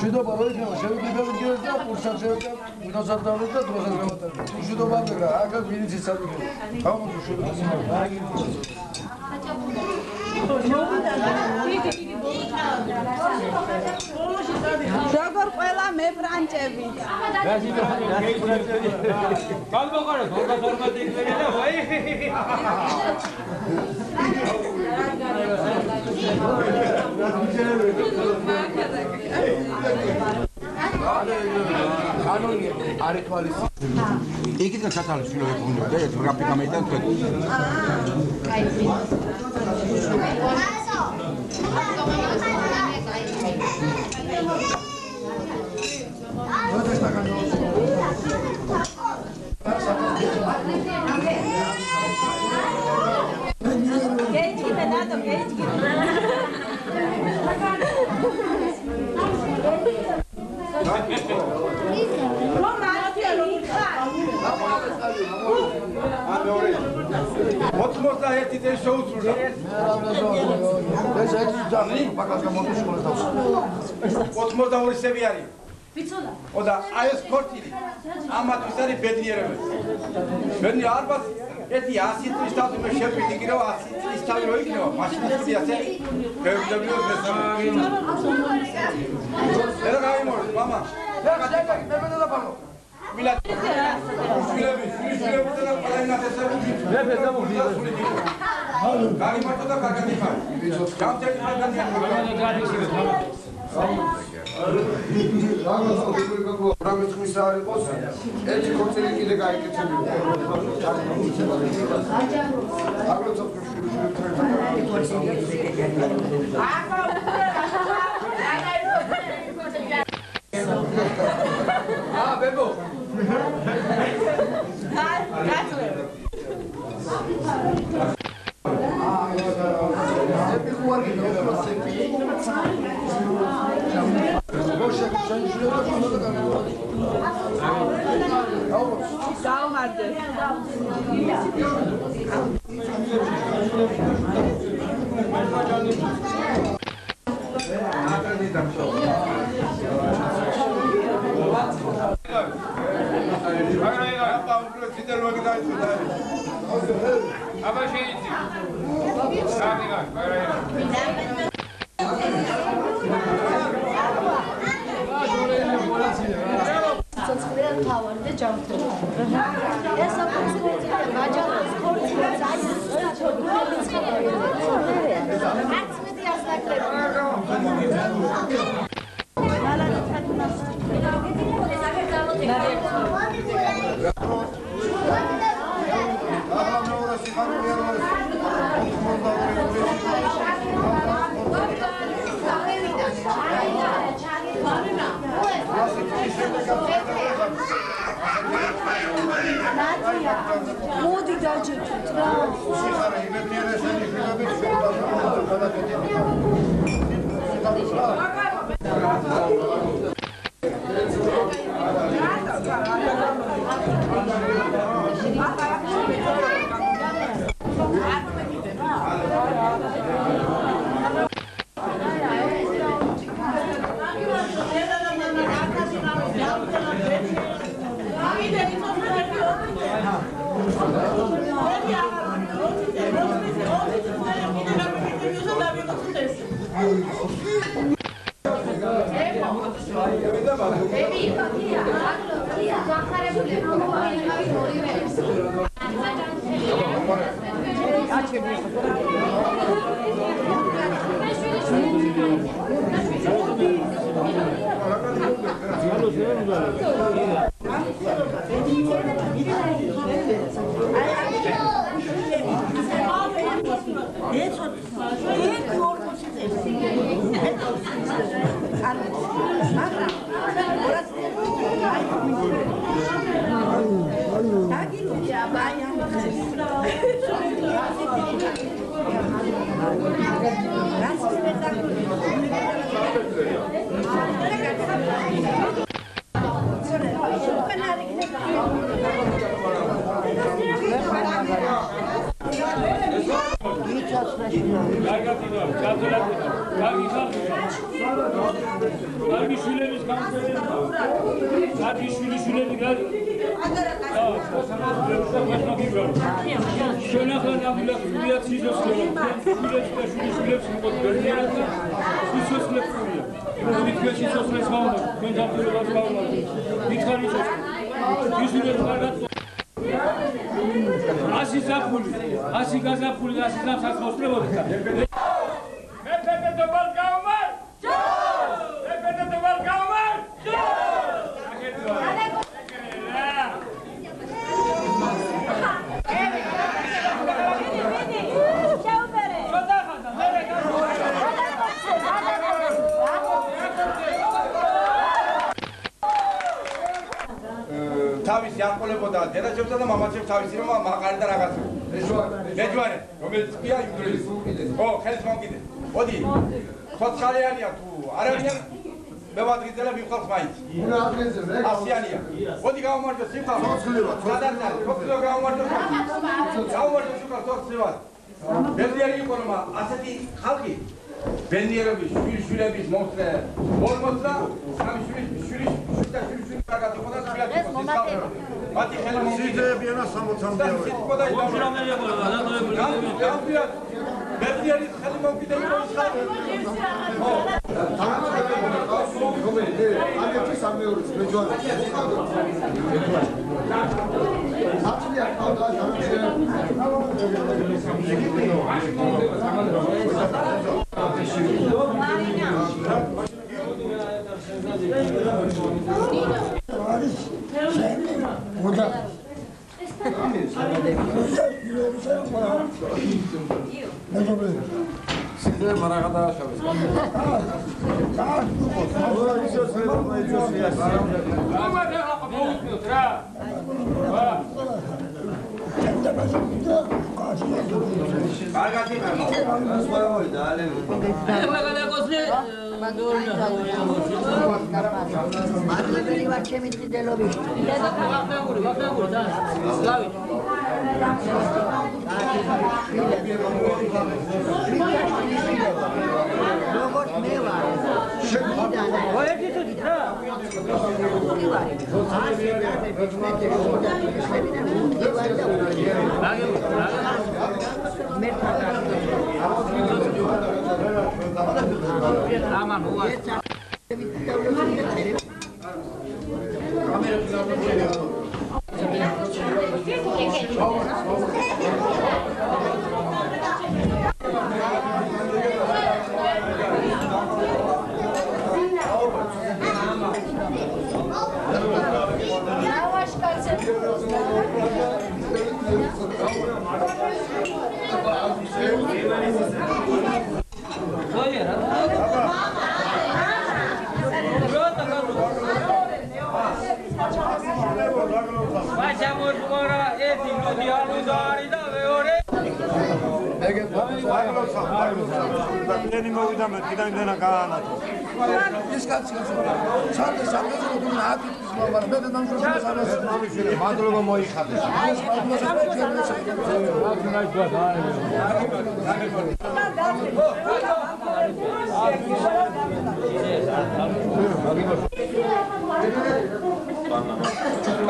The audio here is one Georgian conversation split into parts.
მშვიდობა რო იქნება შევიდრებები გიოს და კურსად შევიდრებ მიგავსარდავლოთ და დროსაც გავატარებთ. მშვიდობა მეგრა, აქაც მინიცის ადგილი. გამომდი მშვიდობა. როგორ ყველა მე ბრანჭები. გალბოყარა 42 იქნება და ვაი. კანონი არ ეთვალის. იქიდან ჩათვალე შეიძლება უნდა და ეს გრაფიკა მეიდან თქვენ. Victola. Oda ayos kortili. Ama tüsari bedniyereme. Bedni arbas eti asit istadı mı şepi dikiro asit istadı roik ne var? Maşın siyasi. Köyümdemiyor mesela. Nere kayım olur mama? Ya sen ne bedel yapalım? Millet. Şöyle bir tane parayla desem. Ne bedel bu? Gari maçta da karga dikar. Cam çekip karga dikar. რამე ხმის არ იყოს, ერთი კონცერტი კიდე გაიგეთებინა. აგრეთვე ბებო. მოდი დაჭერთ რა. Magna თავისი აყოლებოდა დედაჩემსა და მამაჩემს თავისი რომ მაყარი და რაღაც მეჯვარე რომელიც კი აი იმდროის ო ხელს მომკიდე მოდი ცოცხალიანია თუ არ არიან მე ვადგიძელა მიხვალს მაინც უნდა ადგილზე ასიანია მოდი გავამართო სიმხალ ცოცხლება ცოცხლება გავამართო სიმხალ ცოცხლება ბედნიერი იყო რომ ასეთი ხალხი ბედნიერების შვილების მომწე მორმოწა სამი შვილის კარგად იყო და შვილებს იყო მათი ხელა მომწეებიანა 60-მდე ბედნიერის ხელი მომკიდე იყო ის ხალხი ამეთი სამეორის მეჯვარი აცლია ყავდა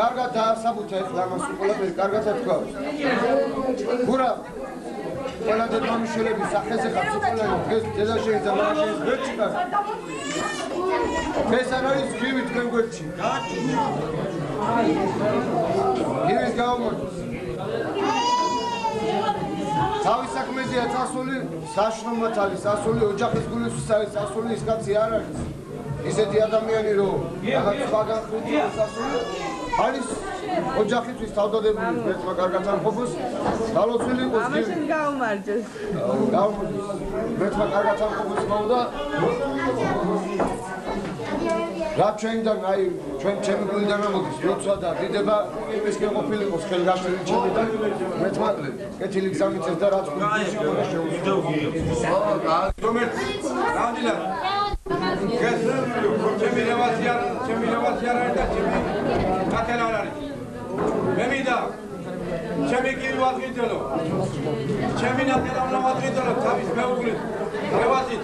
კარგად დაასაბუთე ლამას უყოლებს კარგად ეთქვა გურა ყველა დედმამიშვილების სახეზე ხაცუყოლები დღეს დედა შეიძლება მამაშვილის გვერდში კარ ეს არ არის გივი თქვენ გვერდში გივის გაუმორთოს თავის საქმეზეა წასული საშრომად არის წასული ოჯახის გულისთვის არის წასული ის კაცი არ არის ისეთი ადამიანი რომ რაღაც სხვაგან ხრითია წასული არის ოჯახისთვის თავდადებული ერთმა კარგად ამყოფოს დალოცვილი იყოს გივი ამაშინ გაუმარჯოს ერთმა კარგად ამყოფოს მოვდა რა ჩვენიდან აი ჩვენ ჩემი გულიდან ამოდის როცა და დიდება იმისკენ ყოფილიყოს ხელგასული ჩემი და მეტმაკლე კეთილი გზამიწეს და რაც გულში უნდა შეუძლო რომეთ რამდენად ეს ჩემი ლევაზი არა და ჩემი კათელ არ არის მე მინდა ჩემი გივი ვაგიდელო ჩემი ნაკერავ ვაგიდელო თავის მეუღლით ლევაზით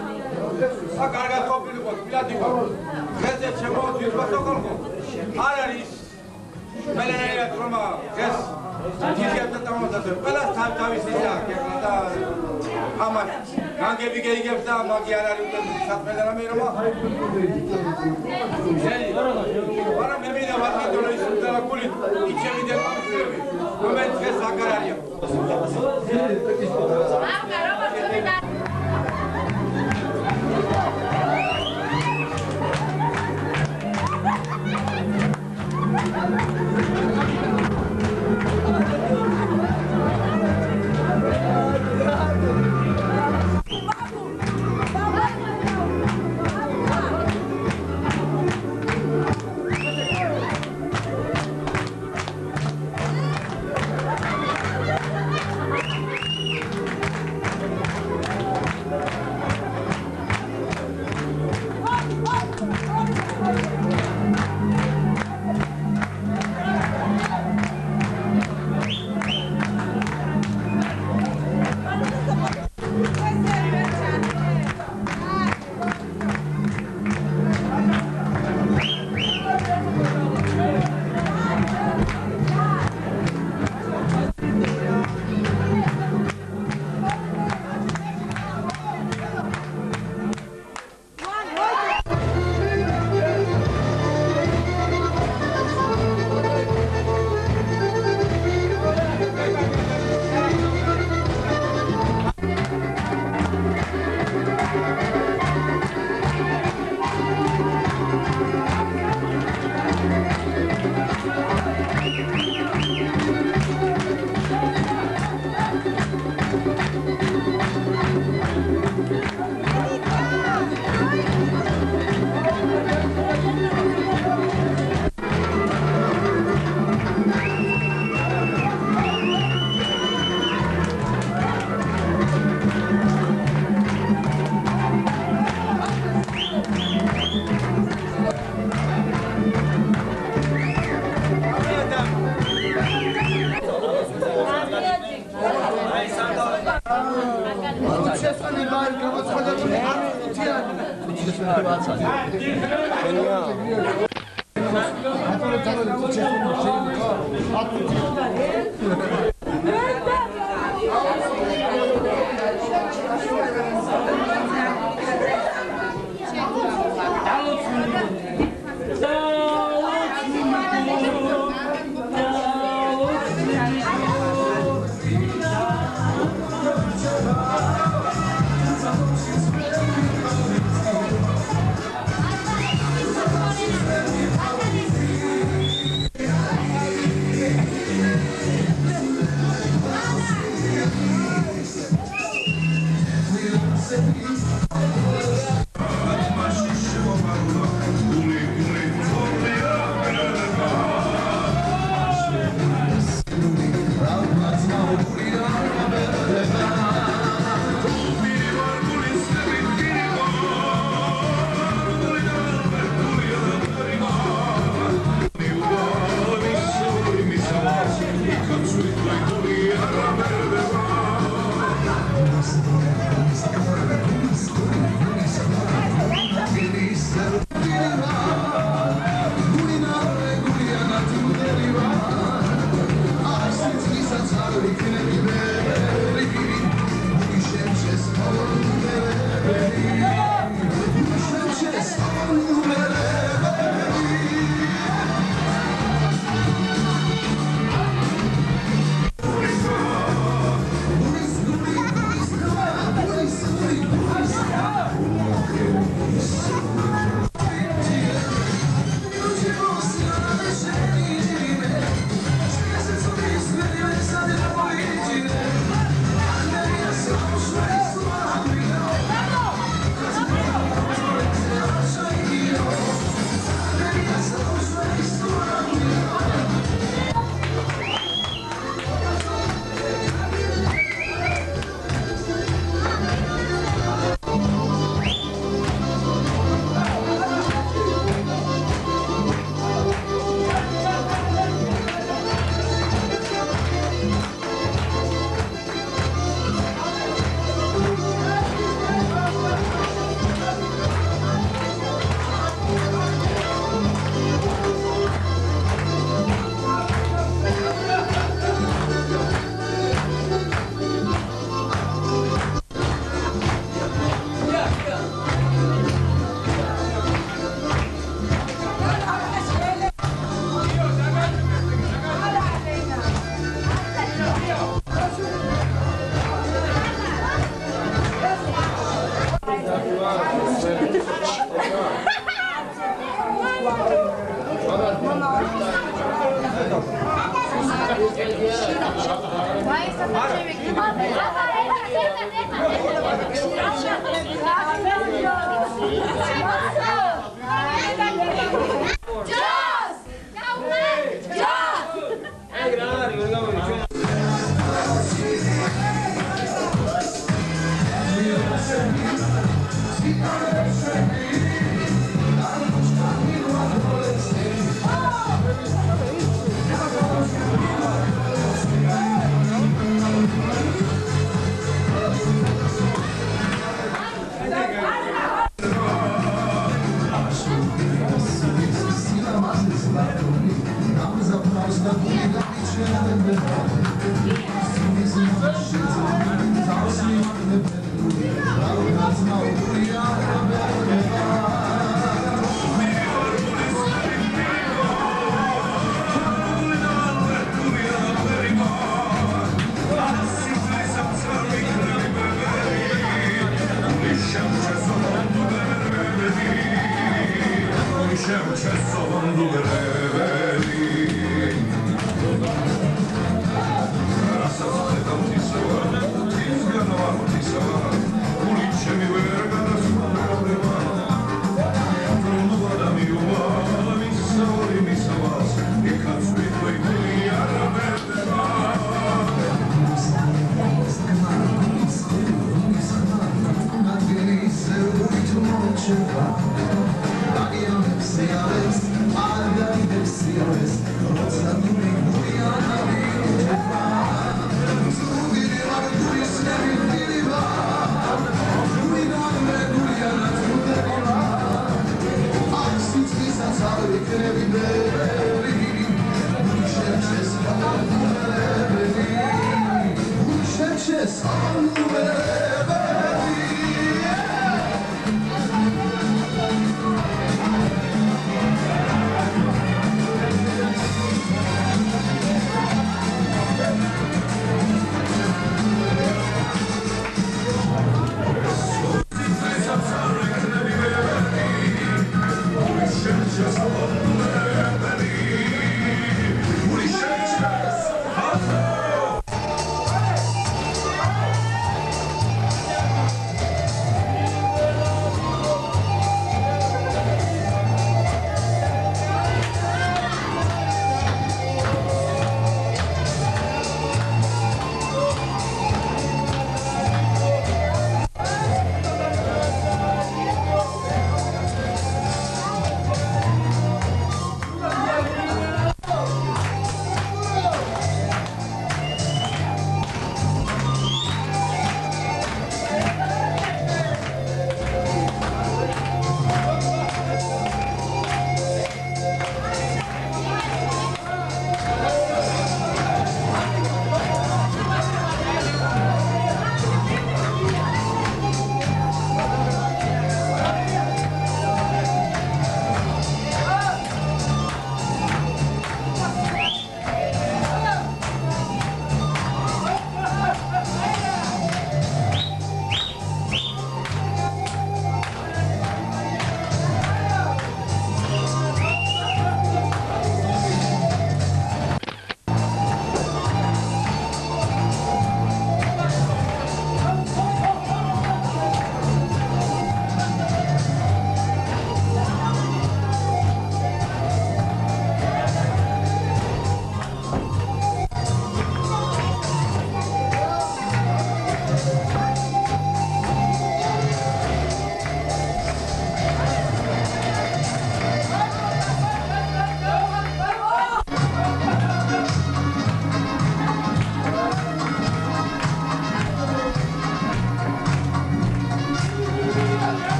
ა კარგად ყოფილიყო ბილად იყო ესე შემოდის ბასოქოლკო არ არის მელენერია თრომა ეს ჯიჯიათა დამოწადე ყველა თავის ისა და ამან განგები გეიგებს და მაგი არ არის ούτε საქმე და მე რომა არა მე მინდა ვაკიდო ის და გულით იჩემი და ამშვები მომენტ ეს აკარ არია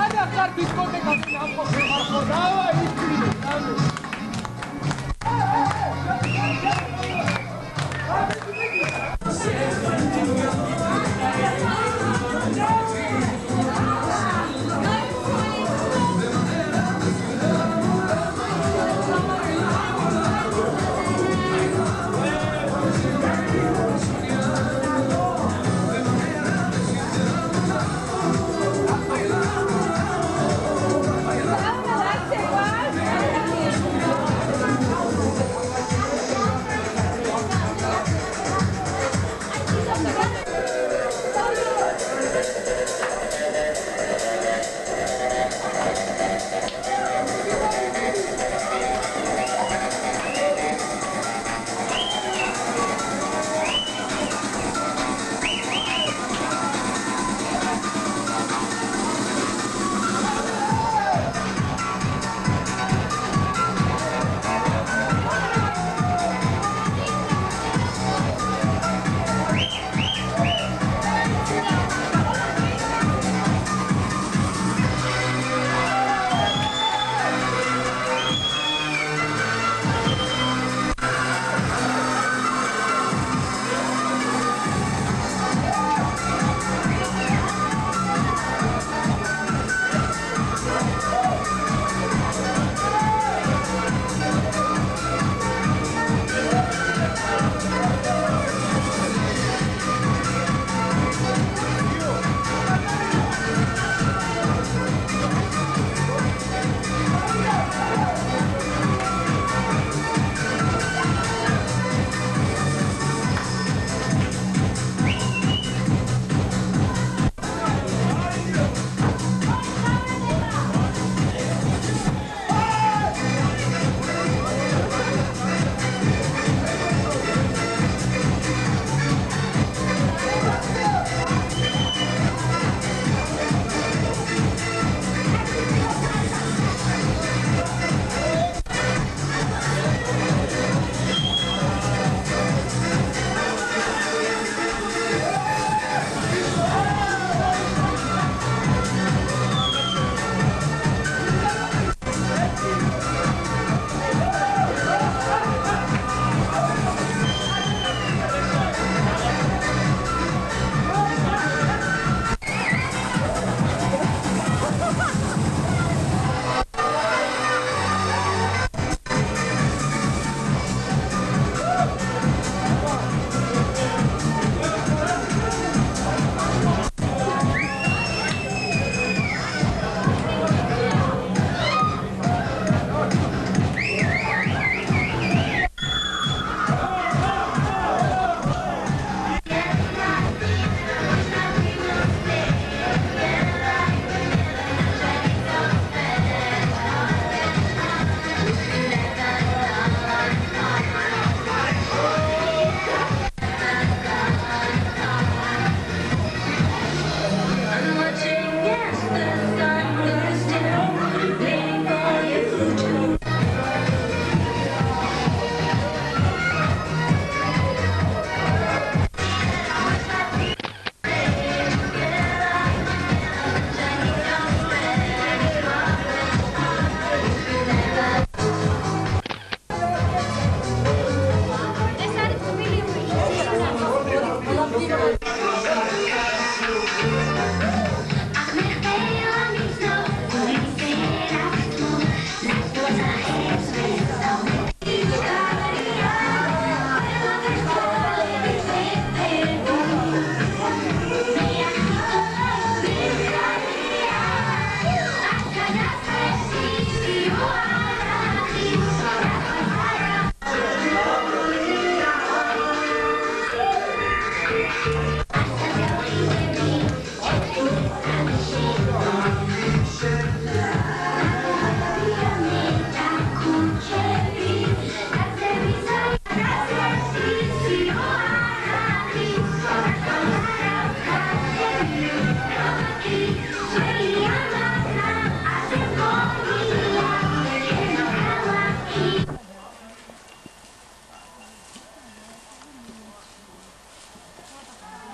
არა ხარ დისკოტეკაში ამყოფი ხარ დავაი ისწრინე დავაი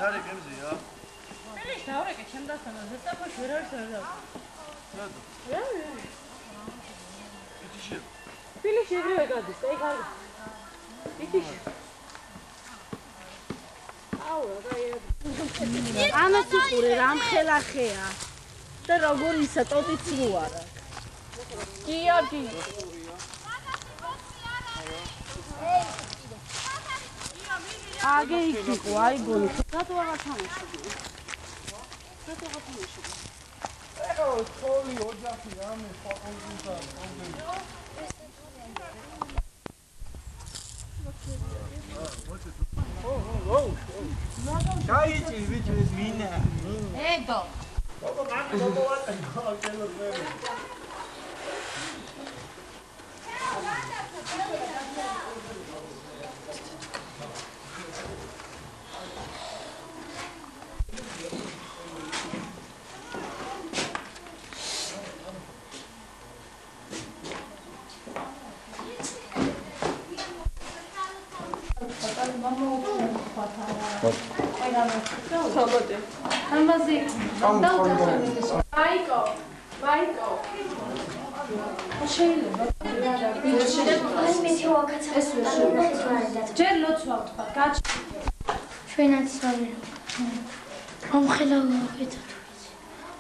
არის გემზია? მერე დავრეკე ჩემ დასანა ზესაფაში ვერ არის რა და. რატო? იტიში. ფილიში ეგრევე გადის, აი კარგი. იტიში. აუ, რა ამას უყურე რამ ხელახეა. და როგორ ისა ტოტიც რო არა. გიორგი. აგე იქიყო, აი გონი. რატო აღარ თამაშობ? რატო აღარ თამაშობ? ეხლა სკოლი ოჯახი რამე ფაკულტეტა პრობლემა. გაიწი ვიცის მინა. ედო. მაიკო შეიძლება ჯერ ლოცვა ვთქვა გაჩ ჩვენაც ვარ ამხელა გაკეთა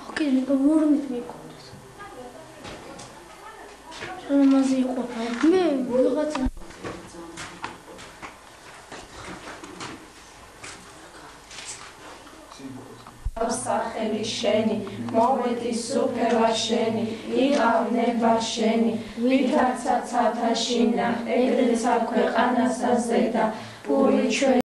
ოკეი მორმით მეკონდეს შემაზე იყო მე ვიღაცა სახელი შენი მომეტი სუფევა შენი იღავნება შენი ვითარცა ცათაშინა ეგრეცა ქვეყანასა ზედა პური ჩვენ